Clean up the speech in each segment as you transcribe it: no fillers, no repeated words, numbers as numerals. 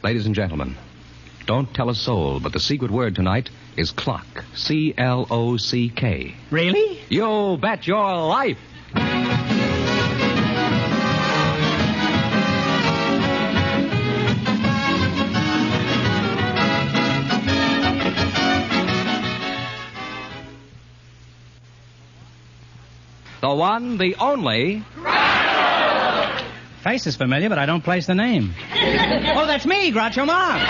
Ladies and gentlemen, don't tell a soul, but the secret word tonight is clock. C-L-O-C-K. Really? You bet your life. The one, the only... Face is familiar, but I don't place the name. Oh, that's me, Groucho Marx.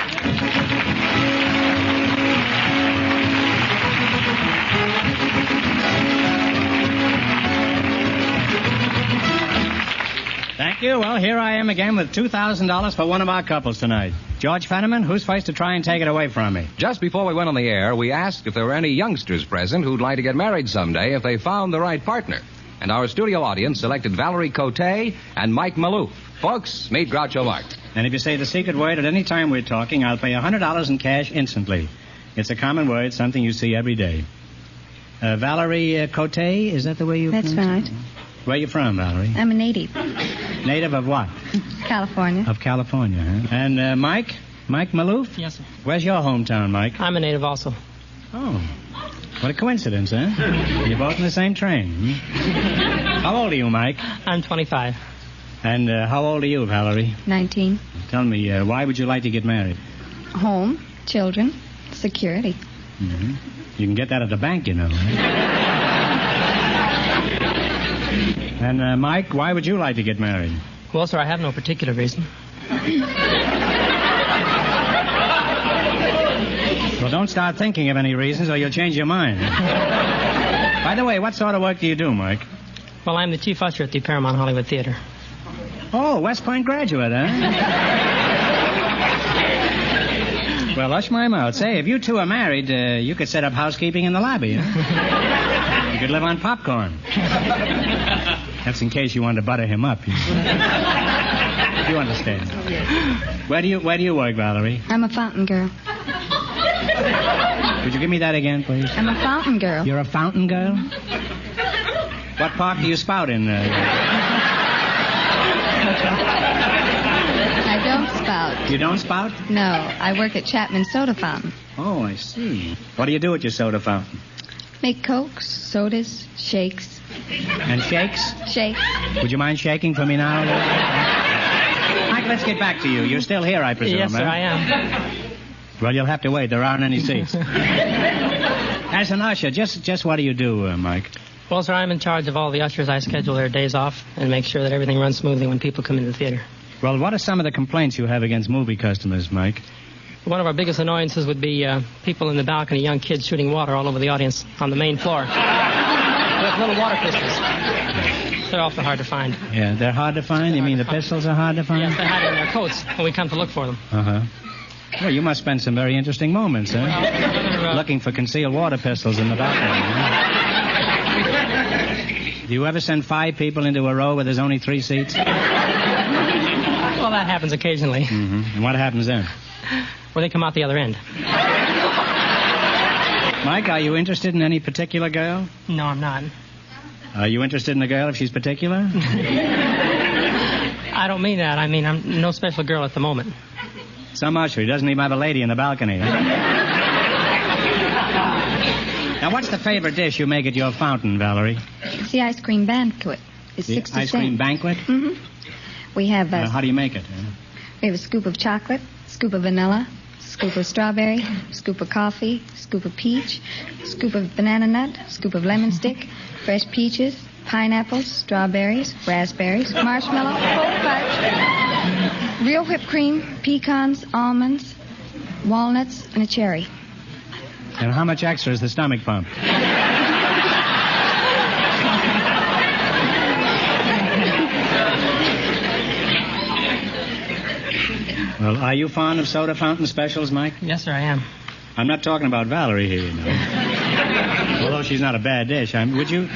Thank you. Well, here I am again with $2,000 for one of our couples tonight. George Fenneman, who's first to try and take it away from me? Just before we went on the air, we asked if there were any youngsters present who'd like to get married someday if they found the right partner. And our studio audience selected Valerie Cote and Mike Maloof. Folks, meet Groucho Marx. And if you say the secret word at any time we're talking, I'll pay $100 in cash instantly. It's a common word, something you see every day. Valerie Cote, is that the way you That's pronounce right. it? Where are you from, Valerie? I'm a native. Native of what? California. Of California, huh? And Mike? Mike Maloof? Yes, sir. Where's your hometown, Mike? I'm a native also. Oh. What a coincidence, huh? You're both in the same train. How old are you, Mike? I'm 25. And how old are you, Valerie? 19. Tell me, why would you like to get married? Home, children, security. Mm-hmm. You can get that at the bank, you know. And, Mike, why would you like to get married? Well, sir, I have no particular reason. Well, don't start thinking of any reasons or you'll change your mind. By the way, what sort of work do you do, Mike? Well, I'm the chief usher at the Paramount Hollywood Theater. Oh, West Point graduate, huh? Well, hush my mouth. Say, if you two are married, you could set up housekeeping in the lobby, huh? You could live on popcorn. That's in case you want to butter him up. You understand. Where do you work, Valerie? I'm a fountain girl. Would you give me that again, please? I'm a fountain girl. You're a fountain girl? What park do you spout in? I don't spout. You don't spout? No, I work at Chapman's Soda Fountain. Oh, I see. What do you do at your soda fountain? Make cokes, sodas, shakes. And shakes? Shakes. Would you mind shaking for me now? Mike, let's get back to you. You're still here, I presume, Yes, sir, huh? I am. Well, you'll have to wait. There aren't any seats. As an usher, just what do you do, Mike? Well, sir, I'm in charge of all the ushers. I schedule their days off and make sure that everything runs smoothly when people come into the theater. Well, what are some of the complaints you have against movie customers, Mike? One of our biggest annoyances would be people in the balcony, young kids shooting water all over the audience on the main floor with little water pistols. They're awfully hard to find. Yeah, they're hard to find? You mean the pistols are hard to find? Yes, they hide in their coats when we come to look for them. Uh-huh. Well, you must spend some very interesting moments, huh? Well, looking for concealed water pistols in the balcony, huh? Do you ever send 5 people into a row where there's only 3 seats? Well, that happens occasionally. Mm-hmm. And what happens then? When they come out the other end. Mike, are you interested in any particular girl? No, I'm not. Are you interested in a girl if she's particular? I don't mean that. I mean, I'm no special girl at the moment. Some usher. He doesn't even have a lady in the balcony. Huh? Now, what's the favorite dish you make at your fountain, Valerie? It's the ice cream banquet. It's The 60 ice cream cents. banquet? Mm-hmm. We have How do you make it? we have a scoop of chocolate, scoop of vanilla, scoop of strawberry, scoop of coffee, scoop of peach, scoop of banana nut, scoop of lemon stick, fresh peaches, pineapples, strawberries, raspberries, marshmallow, cold fudge, real whipped cream, pecans, almonds, walnuts, and a cherry. And how much extra is the stomach pump? Well, are you fond of soda fountain specials, Mike? Yes, sir, I am. I'm not talking about Valerie here, you know. Although she's not a bad dish. Would you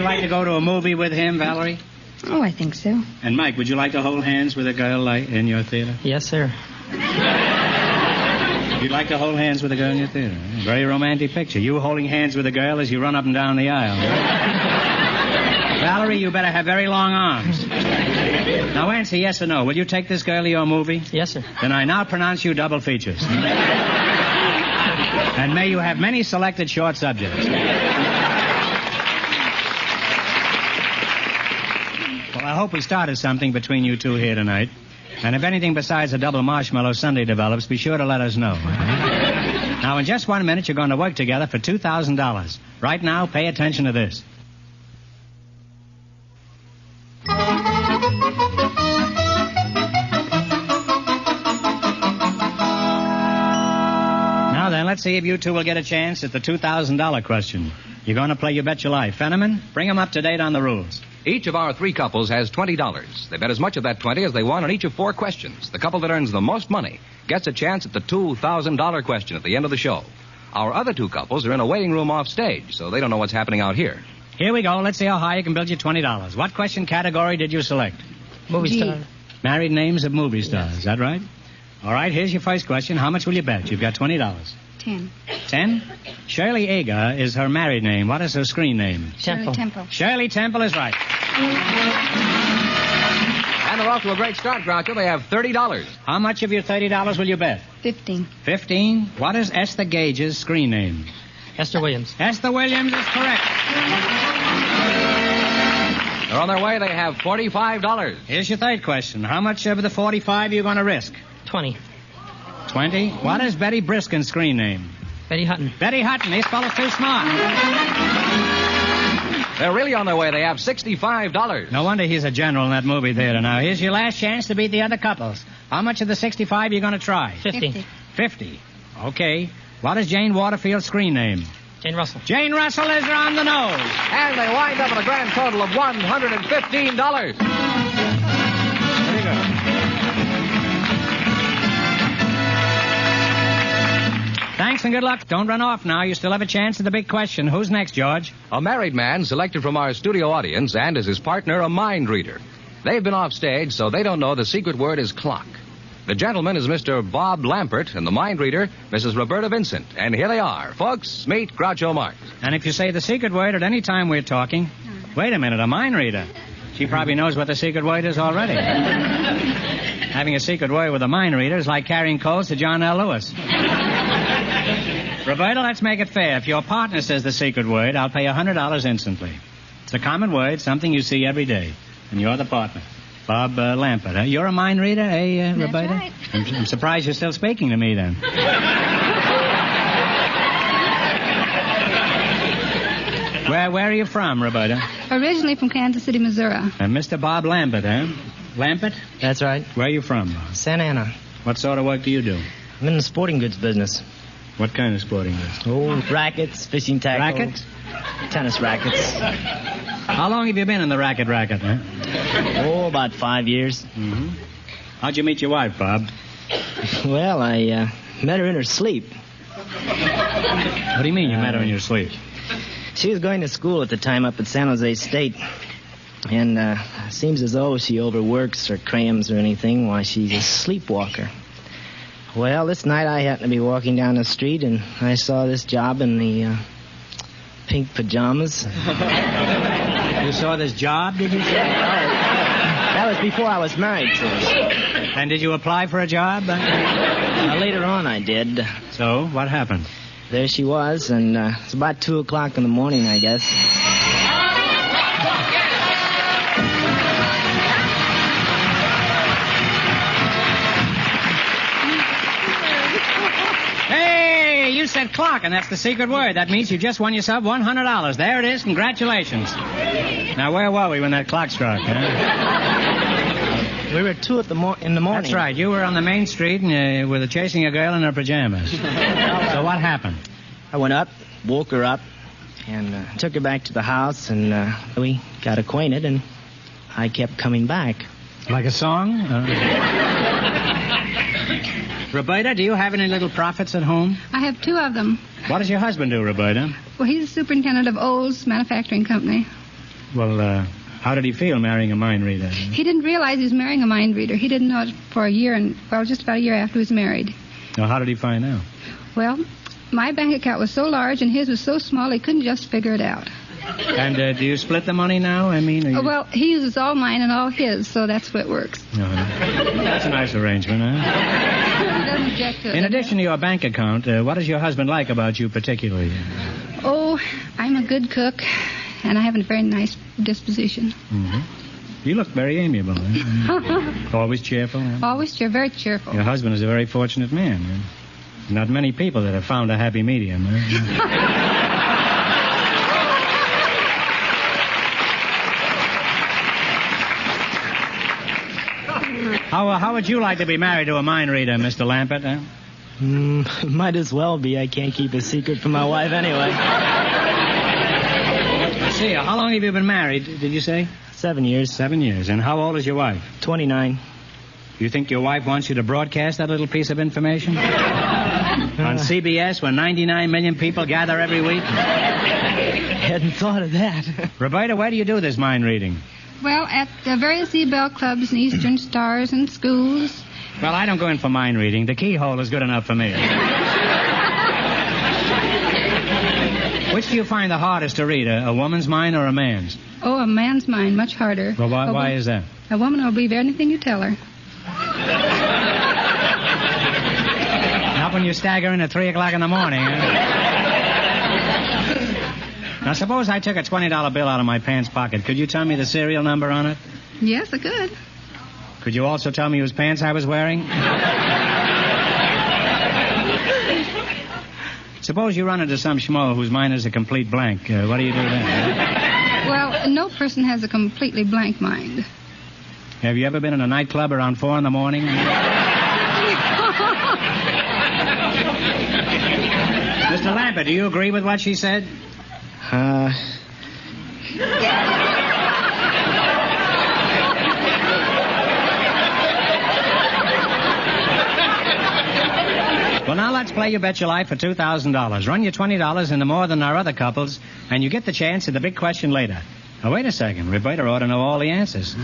like to go to a movie with him, Valerie? Oh, I think so. And Mike, would you like to hold hands with a girl in your theater? Yes, sir. You'd like to hold hands with a girl in your theater? Very romantic picture. You holding hands with a girl as you run up and down the aisle. Valerie, you better have very long arms. Now answer yes or no. Will you take this girl to your movie? Yes, sir. Then I now pronounce you double features. And may you have many selected short subjects. Well, I hope we started something between you two here tonight. And if anything besides a double marshmallow sundae develops, be sure to let us know. Now, in just 1 minute, you're going to work together for $2,000. Right now, pay attention to this. Now then, let's see if you two will get a chance at the $2,000 question. You're going to play You Bet Your Life. Fenneman, bring them up to date on the rules. Each of our three couples has $20. They bet as much of that 20 as they want on each of 4 questions. The couple that earns the most money gets a chance at the $2,000 question at the end of the show. Our other 2 couples are in a waiting room off stage, so they don't know what's happening out here. Here we go. Let's see how high you can build your $20. What question category did you select? Movie star. Married names of movie stars. Is that right? All right, here's your first question. How much will you bet? You've got $20. 10. 10? Shirley Aga is her married name. What is her screen name? Temple. Shirley Temple is right. And they're off to a great start, Groucho. They have $30. How much of your $30 will you bet? 15. 15? What is Esther Gage's screen name? Esther Williams. Esther Williams is correct. They're on their way. They have $45. Here's your third question. How much of the 45 are you going to risk? 20. 20? What is Betty Briskin's screen name? Betty Hutton. Betty Hutton. These fellas too smart. They're really on their way. They have $65. No wonder he's a general in that movie theater. Now, here's your last chance to beat the other couples. How much of the 65 are you going to try? 50. 50. Okay. What is Jane Waterfield's screen name? Jane Russell. Jane Russell is on the nose. And they wind up with a grand total of $115. Very good. Thanks and good luck. Don't run off now. You still have a chance at the big question. Who's next, George? A married man selected from our studio audience and as his partner, a mind reader. They've been off stage, so they don't know the secret word is clock. The gentleman is Mr. Bob Lampert, and the mind reader, Mrs. Roberta Vincent. And here they are. Folks, meet Groucho Marx. And if you say the secret word at any time we're talking... Wait a minute, a mind reader. She probably knows what the secret word is already. Having a secret word with a mind reader is like carrying coals to John L. Lewis. Roberta, let's make it fair. If your partner says the secret word, I'll pay $100 instantly. It's a common word, something you see every day. And you're the partner. Bob Lampert, huh? You're a mind reader, eh, Roberta? That's right. I'm surprised you're still speaking to me, then. Where are you from, Roberta? Originally from Kansas City, Missouri. Mr. Bob Lampert, huh? Lampert? That's right. Where are you from? Santa Ana. What sort of work do you do? I'm in the sporting goods business. What kind of sporting goods? Oh, rackets, fishing tackle. Rackets? Tennis rackets. How long have you been in the racket, huh? Oh, about 5 years. Mm-hmm. How'd you meet your wife, Bob? Well, I met her in her sleep. What do you mean you met her in your sleep? She was going to school at the time up at San Jose State. And seems as though she overworks or crams or anything while she's a sleepwalker. Well, this night I happened to be walking down the street and I saw this job in the pink pajamas. You saw this job, did you say? That was before I was married to her. And did you apply for a job? Later on I did. So, what happened? There she was, and it's about 2 o'clock in the morning, I guess. Hey, you said clock, and that's the secret word. That means you just won yourself $100. There it is. Congratulations. Now, where were we when that clock struck, huh? We were at 2 in the morning. That's right. You were on the main street and were chasing a girl in her pajamas. So what happened? I went up, woke her up, and took her back to the house, and we got acquainted, and I kept coming back. Like a song? Roberta, do you have any little prophets at home? I have 2 of them. What does your husband do, Roberta? Well, he's the superintendent of Olds Manufacturing Company. Well, how did he feel marrying a mind reader? He didn't realize he was marrying a mind reader. He didn't know it for a year, just about a year after he was married. Well, how did he find out? Well, my bank account was so large and his was so small he couldn't just figure it out. And do you split the money now? I mean, Well, he uses all mine and all his, so that's what works. That's a nice arrangement, huh? He doesn't object to it. In addition to your bank account, what does your husband like about you particularly? Oh, I'm a good cook, and I have a very nice disposition. Mm-hmm. You look very amiable. Huh? Always cheerful. Huh? Always very cheerful. Your husband is a very fortunate man. Huh? Not many people that have found a happy medium. Huh? How would you like to be married to a mind reader, Mr. Lampert? Huh? Might as well be. I can't keep a secret from my wife anyway. I see. How long have you been married, did you say? 7 years. 7 years. And how old is your wife? 29. You think your wife wants you to broadcast that little piece of information? On CBS, where 99 million people gather every week? Hadn't thought of that. Roberta, where do you do this mind reading? Well, at the various E-Bell clubs and Eastern Stars and schools. Well, I don't go in for mind reading. The keyhole is good enough for me. Which do you find the hardest to read, a woman's mind or a man's? Oh, a man's mind, much harder. Well, why is that? A woman will believe anything you tell her. Not when you stagger in at 3 o'clock in the morning, huh? Now, suppose I took a $20 bill out of my pants pocket. Could you tell me the serial number on it? Yes, I could. Could you also tell me whose pants I was wearing? Suppose you run into some schmo whose mind is a complete blank. What do you do then? Well, no person has a completely blank mind. Have you ever been in a nightclub around 4 in the morning? Mr. Lampert, do you agree with what she said? Well, now let's play You Bet Your Life for $2,000. Run your $20 into more than our other couples, and you get the chance at the big question later. Now, wait a second. Roberta ought to know all the answers.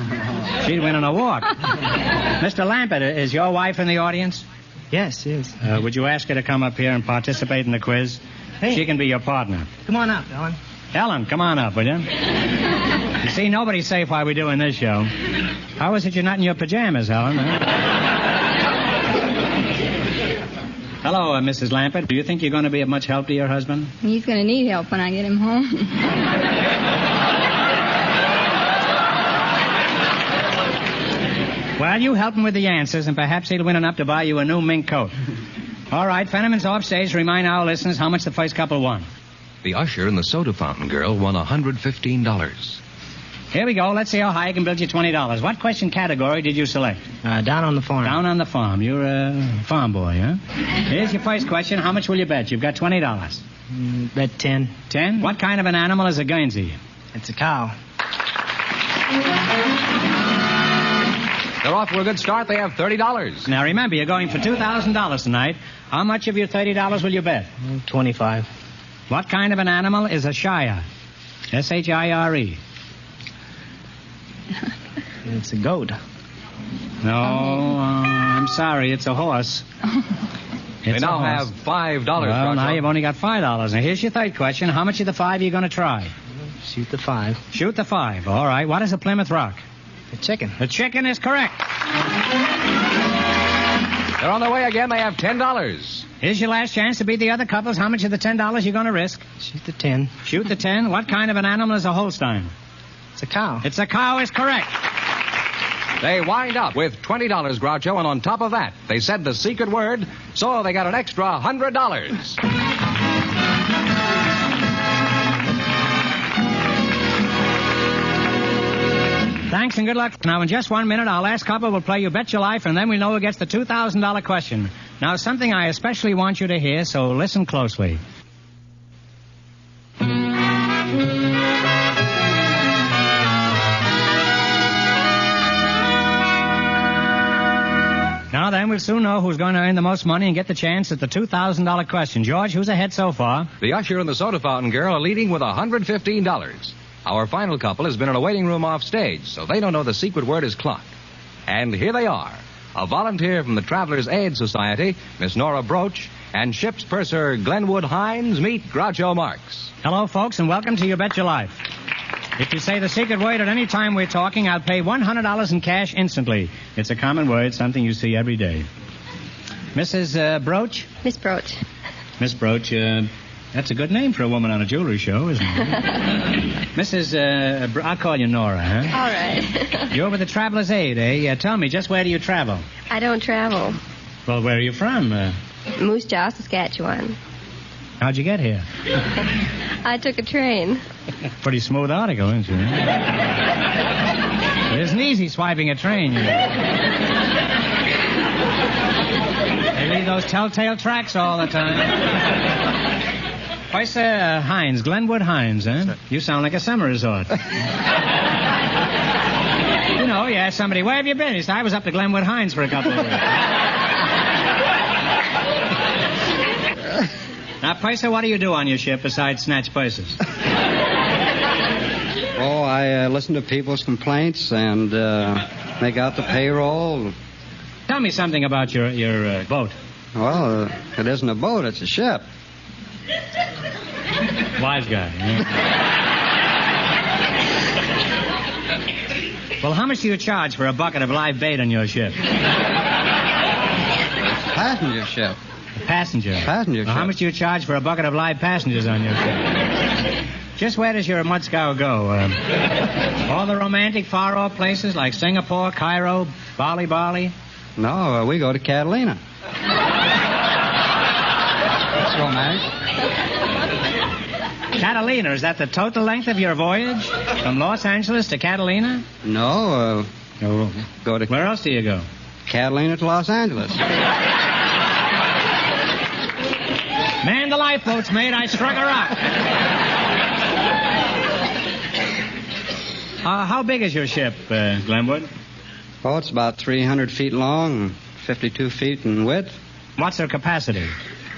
She'd win on a walk. Mr. Lampert, is your wife in the audience? Yes. Would you ask her to come up here and participate in the quiz? Hey. She can be your partner. Come on up, Ellen. Helen, come on up, will you? You see, nobody's safe while we're doing this show. How is it you're not in your pajamas, Helen? Hello, Mrs. Lampert. Do you think you're going to be of much help to your husband? He's going to need help when I get him home. Well, you help him with the answers, and perhaps he'll win enough to buy you a new mink coat. All right, Fenneman's offstage to remind our listeners how much the first couple won. The usher and the soda fountain girl won $115. Here we go. Let's see how high I can build you $20. What question category did you select? Down on the farm. Down on the farm. You're a farm boy, huh? Here's your first question. How much will you bet? You've got $20. Bet 10. 10? What kind of an animal is a Guernsey? It's a cow. They're off to a good start. They have $30. Now, remember, you're going for $2,000 tonight. How much of your $30 will you bet? 25. What kind of an animal is a shire? S-H-I-R-E. It's a goat. No, I'm sorry. It's a horse. They now have $5. Well, now you've only got $5. Now, here's your third question. How much of the 5 are you going to try? Shoot the 5. Shoot the 5. All right. What is a Plymouth Rock? A chicken. The chicken is correct. They're on their way again. They have $10. Here's your last chance to beat the other couples. How much of the $10 you going to risk? Shoot the 10. Shoot the 10. What kind of an animal is a Holstein? It's a cow. It's a cow is correct. They wind up with $20, Groucho, and on top of that, they said the secret word, so they got an extra $100. Thanks and good luck. Now, in just 1 minute, our last couple will play You Bet Your Life, and then we know who gets the $2,000 question. Now, something I especially want you to hear, so listen closely. Now then, we'll soon know who's going to earn the most money and get the chance at the $2,000 question. George, who's ahead so far? The usher and the soda fountain girl are leading with $115. Our final couple has been in a waiting room off stage, so they don't know the secret word is clock. And here they are. A volunteer from the Travelers Aid Society, Miss Nora Broach, And ship's purser Glenwood Hines meet Groucho Marx. Hello, folks, and welcome to You Bet Your Life. If you say the secret word at any time we're talking, I'll pay $100 in cash instantly. It's a common word, something you see every day. Mrs. Broach? Miss Broach. Miss Broach, that's a good name for a woman on a jewelry show, isn't it? Mrs. I'll call you Nora, huh? All right. You're with the Traveler's Aid, eh? Tell me, just where do you travel? I don't travel. Well, where are you from? Moose Jaw, Saskatchewan. How'd you get here? I took a train. Pretty smooth article, isn't it? It isn't easy swiping a train, you know. They leave those telltale tracks all the time. Why, sir, Hines, Glenwood Hines, eh? You sound like a summer resort. You ask somebody, where have you been? He said, I was up to Glenwood Hines for a couple of weeks. Now, Purser, what do you do on your ship besides snatch purses? Oh, I listen to people's complaints and make out the payroll. Tell me something about your boat. Well, it isn't a boat, it's a ship. Wise guy. Eh? Well, how much do you charge for a bucket of live bait on your ship? Passenger ship. Passenger ship. How much do you charge for a bucket of live passengers on your ship? Just where does your mud scour go? All the romantic far-off places like Singapore, Cairo, Bali? No, we go to Catalina. That's romantic. Catalina, is that the total length of your voyage? From Los Angeles to Catalina? No, go to... Where else do you go? Catalina to Los Angeles. Man the lifeboat's made, I struck a rock. How big is your ship, Glenwood? Oh, it's about 300 feet long, 52 feet in width. What's their capacity?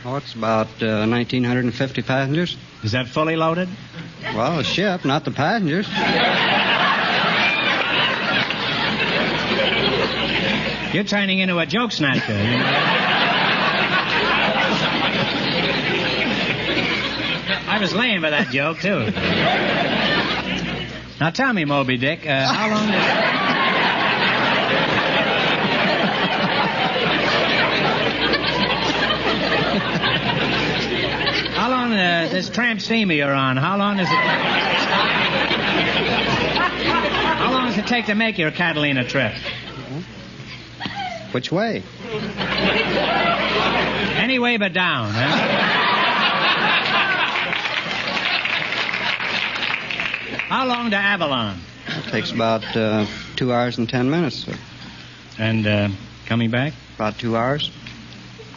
Oh, it's about 1,950 passengers. Is that fully loaded? Well, the ship, not the passengers. You're turning into a joke snatcher. I was laying for that joke, too. Now tell me, Moby Dick, how long this tramp steamer you're on, how long does it take to make your Catalina trip? Which way? Any way but down, huh? How long to Avalon? It takes about 2 hours and 10 minutes, sir. And coming back? About 2 hours.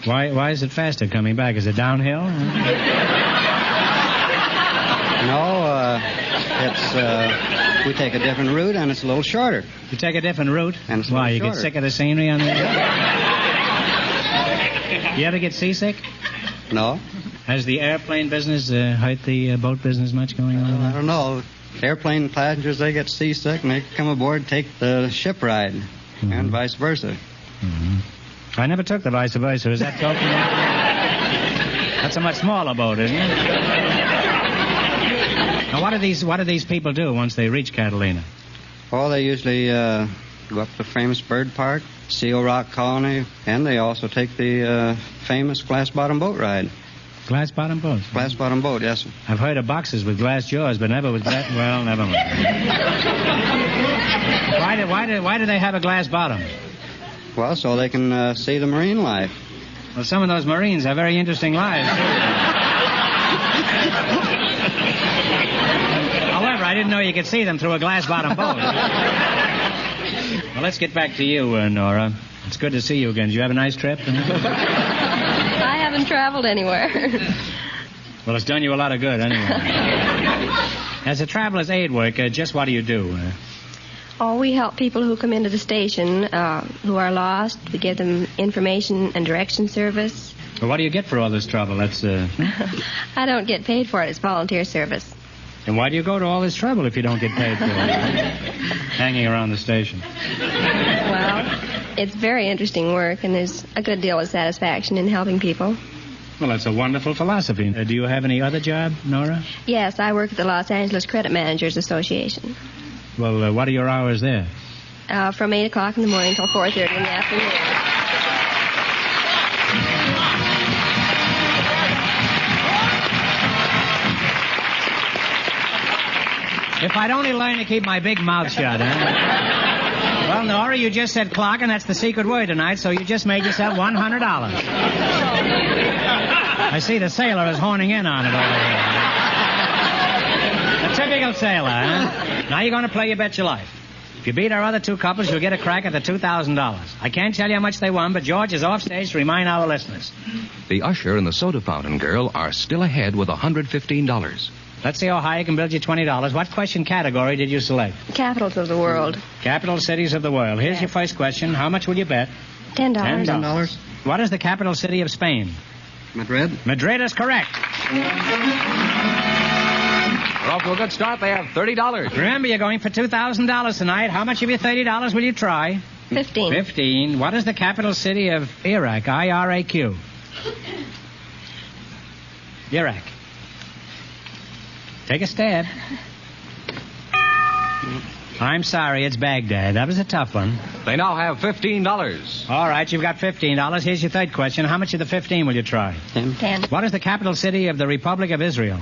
Why is it faster coming back? Is it downhill? No, we take a different route, and it's a little shorter. You take a different route? And it's Why, you shorter. get sick of the scenery on the... You ever get seasick? No. Has the airplane business hurt the boat business much going on? I don't know. Airplane passengers, they get seasick, and they come aboard and take the ship ride, and vice versa. Mm-hmm. I never took the vice versa. Is that talking? That's a much smaller boat, isn't it? Now, what do these people do once they reach Catalina? Well, they usually go up to the famous bird park, Seal Rock Colony, and they also take the famous glass-bottom boat ride. Glass-bottom boat? Glass-bottom boat, yes, sir. I've heard of boxes with glass jaws, but never with glass... Well, never mind. Why do they have a glass bottom? Well, so they can see the marine life. Well, some of those Marines have very interesting lives. However, I didn't know you could see them through a glass-bottom boat. Well, let's get back to you, Nora. It's good to see you again. Did you have a nice trip? I haven't traveled anywhere. Well, it's done you a lot of good, anyway. As a traveler's aid worker, just what do you do? Oh, we help people who come into the station who are lost. We give them information and direction service. Well, what do you get for all this trouble? That's, I don't get paid for it. It's volunteer service. And why do you go to all this trouble if you don't get paid for it? Hanging around the station. Well, it's very interesting work, and there's a good deal of satisfaction in helping people. Well, that's a wonderful philosophy. Do you have any other job, Nora? Yes, I work at the Los Angeles Credit Managers Association. Well, what are your hours there? From 8 o'clock in the morning till 4:30 in the afternoon. If I'd only learn to keep my big mouth shut, huh? Well, Nora, you just said clock, and that's the secret word tonight, so you just made yourself $100. I see the sailor is horning in on it over here. The typical sailor, huh? Now you're going to play You Bet Your Life. If you beat our other two couples, you'll get a crack at the $2,000. I can't tell you how much they won, but George is off stage to remind our listeners. The usher and the soda fountain girl are still ahead with $115. Let's see how high you can build you $20. What question category did you select? Capitals of the world. Capital cities of the world. Here's your first question. How much will you bet? $10. $10. What is the capital city of Spain? Madrid. Madrid is correct. We're off to a good start. They have $30. Remember, you're going for $2,000 tonight. How much of your $30 will you try? 15. 15. What is the capital city of Iraq? I-R-A-Q. Iraq. Take a stab. I'm sorry, it's Baghdad. That was a tough one. They now have $15. All right, you've got $15. Here's your third question. How much of the 15 will you try? 10. What is the capital city of the Republic of Israel?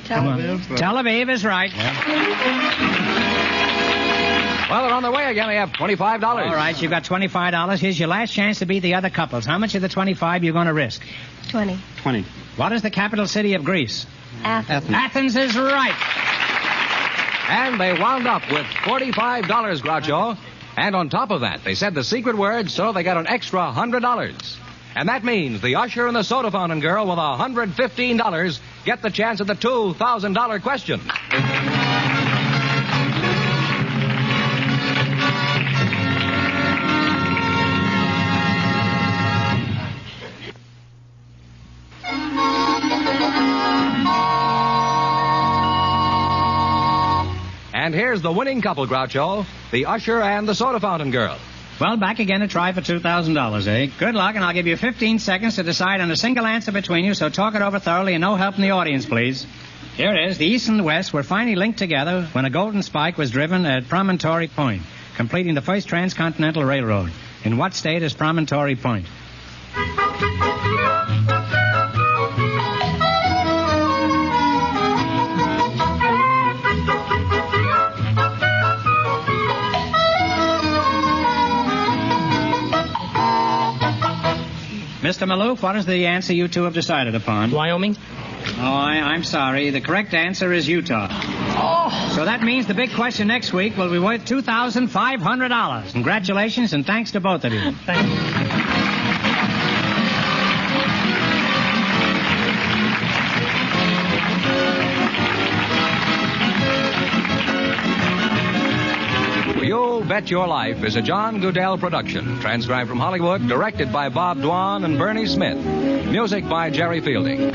Tel Aviv. Tel Aviv is right. Well, they're on their way again. They have $25. All right, you've got $25. Here's your last chance to beat the other couples. How much of the 25 you're going to risk? 20. 20. What is the capital city of Greece? Athens. Athens is right. And they wound up with $45, Groucho. And on top of that, they said the secret word, so they got an extra $100. And that means the usher and the soda fountain girl with $115 get the chance at the $2,000 question. And here's the winning couple, Groucho, the usher and the soda fountain girl. Well, back again to try for $2,000, eh? Good luck, and I'll give you 15 seconds to decide on a single answer between you, so talk it over thoroughly and no help from the audience, please. Here it is. The East and the West were finally linked together when a golden spike was driven at Promontory Point, completing the first transcontinental railroad. In what state is Promontory Point? Mr. Maloof, what is the answer you two have decided upon? Wyoming? Oh, I'm sorry. The correct answer is Utah. Oh! So that means the big question next week will be worth $2,500. Congratulations, and thanks to both of you. Thank you. You Bet Your Life is a John Goodell production, transcribed from Hollywood, directed by Bob Dwan and Bernie Smith. Music by Jerry Fielding.